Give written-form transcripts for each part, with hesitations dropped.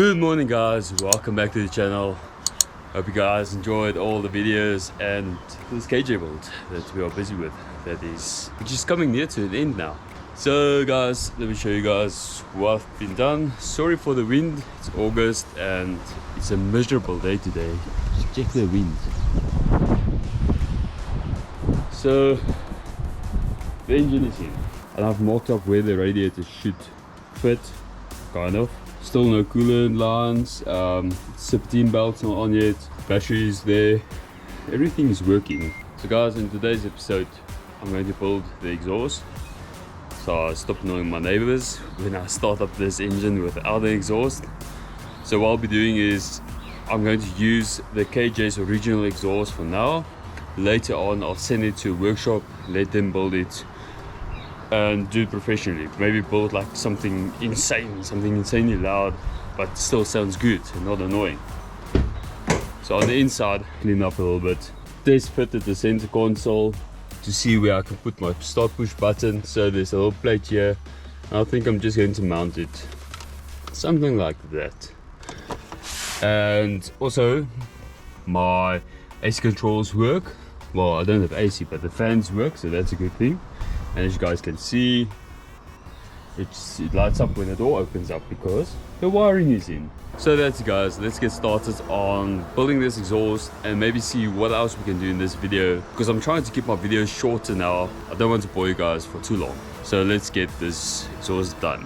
Good morning guys, welcome back to the channel. Hope you guys enjoyed all the videos and this KJ build that we are busy with, which is coming near to an end now. So guys, let me show you guys what's been done. Sorry for the wind, it's August and it's a miserable day today. Just check the wind. So the engine is in and I've marked up where the radiator should fit, kind of. Still no coolant lines, 17 belts not on yet, battery is there, everything is working. So guys, in today's episode I'm going to build the exhaust. So I stopped annoying my neighbors when I start up this engine without the exhaust. So what I'll be doing is I'm going to use the KJ's original exhaust for now. Later on I'll send it to a workshop, let them build it and do it professionally. Maybe build like something insanely loud but still sounds good and not annoying. So on the inside, clean up a little bit. Test fitted the center console to see where I can put my start push button. So there's a little plate here. I think I'm just going to mount it something like that. And also my AC controls work. Well, I don't have AC, but the fans work, so that's a good thing. And as you guys can see, it lights up when the door opens up because the wiring is in. So that's it guys, let's get started on building this exhaust and maybe see what else we can do in this video, because I'm trying to keep my videos shorter now. I don't want to bore you guys for too long. So let's get this exhaust done.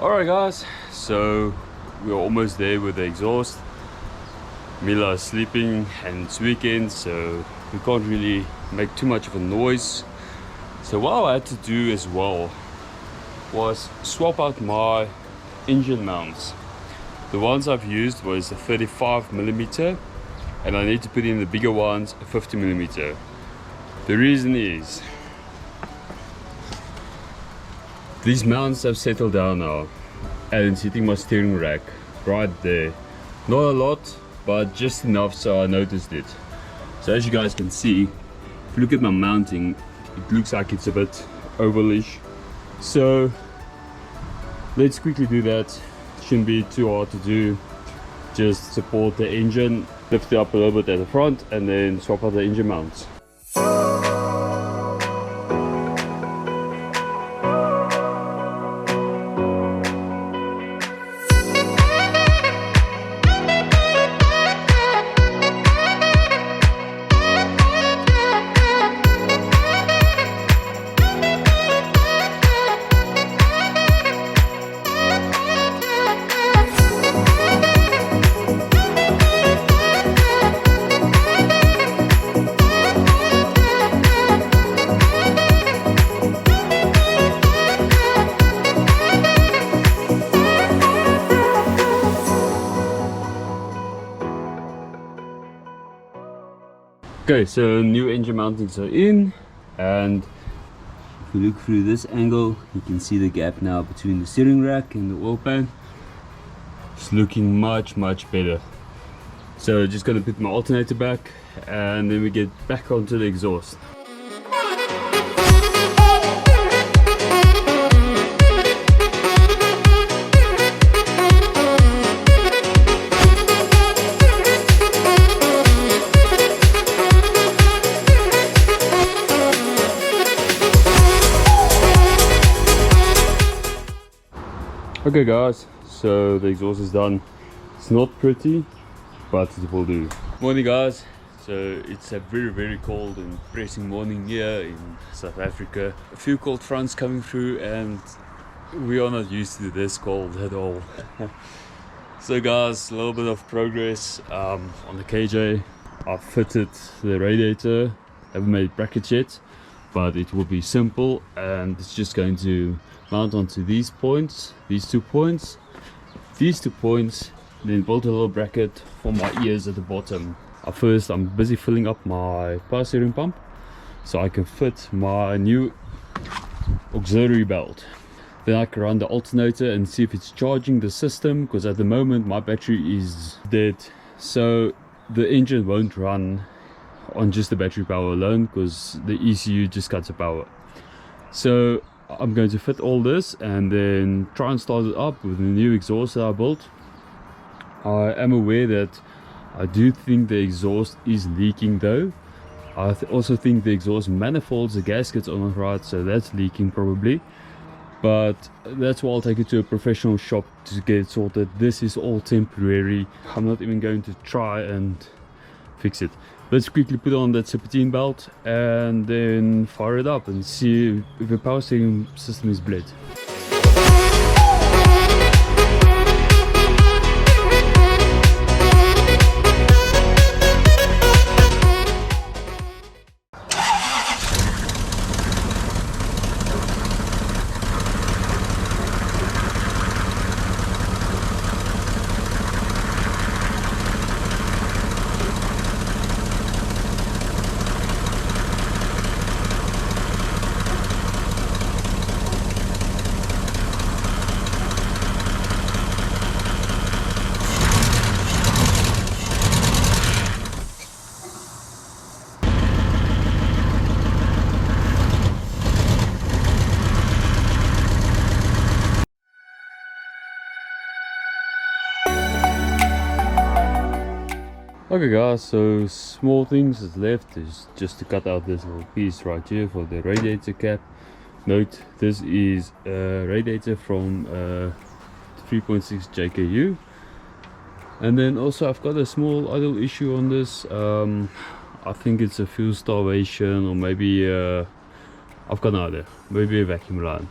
Alright guys, so we're almost there with the exhaust. Mila is sleeping and it's weekend, so we can't really make too much of a noise. So what I had to do as well was swap out my engine mounts. The ones I've used was a 35mm and I need to put in the bigger ones, a 50mm. The reason is these mounts have settled down now and it's hitting my steering rack right there. Not a lot, but just enough so I noticed it. So as you guys can see, if you look at my mounting, it looks like it's a bit ovalish. So let's quickly do that. Shouldn't be too hard to do. Just support the engine, lift it up a little bit at the front and then swap out the engine mounts. Okay, so new engine mountings are in, and if you look through this angle you can see the gap now between the steering rack and the oil pan. It's looking much better. So just gonna put my alternator back and then we get back onto the exhaust. Okay guys, so the exhaust is done. It's not pretty, but it will do. Morning guys, so it's a very cold and pressing morning here in South Africa. A few cold fronts coming through and we are not used to this cold at all. So guys, a little bit of progress on the KJ. I've fitted the radiator, haven't made brackets yet, but it will be simple and it's just going to mount onto these points, these two points, then build a little bracket for my ears at the bottom. First I'm busy filling up my power steering pump so I can fit my new auxiliary belt. Then I can run the alternator and see if it's charging the system, because at the moment my battery is dead, so the engine won't run on just the battery power alone because the ECU just cuts the power. So I'm going to fit all this and then try and start it up with the new exhaust that I built. I am aware that I do think the exhaust is leaking though. I also think the exhaust manifolds, the gaskets are not right, so that's leaking probably. But that's why I'll take it to a professional shop to get it sorted. This is all temporary. I'm not even going to try and fix it. Let's quickly put on that serpentine belt and then fire it up and see if the power steering system is bled. Okay guys, so small things that's left is just to cut out this little piece right here for the radiator cap. Note, this is a radiator from 3.6 JKU. And then also I've got a small idle issue on this. I think it's a fuel starvation, or maybe I've got no idea, maybe a vacuum line,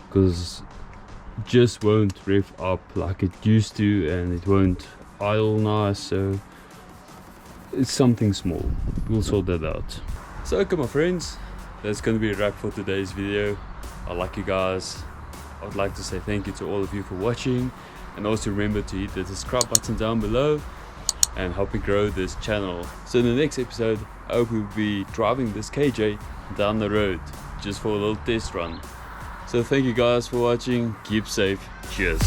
because it just won't rev up like it used to and it won't idle nice. So it's something small, we'll sort that out. So okay my friends, that's going to be a wrap for today's video. I like you guys. I would like to say thank you to all of you for watching, and also remember to hit the subscribe button down below and help me grow this channel. So in the next episode I hope we'll be driving this KJ down the road just for a little test run. So thank you guys for watching, keep safe, cheers.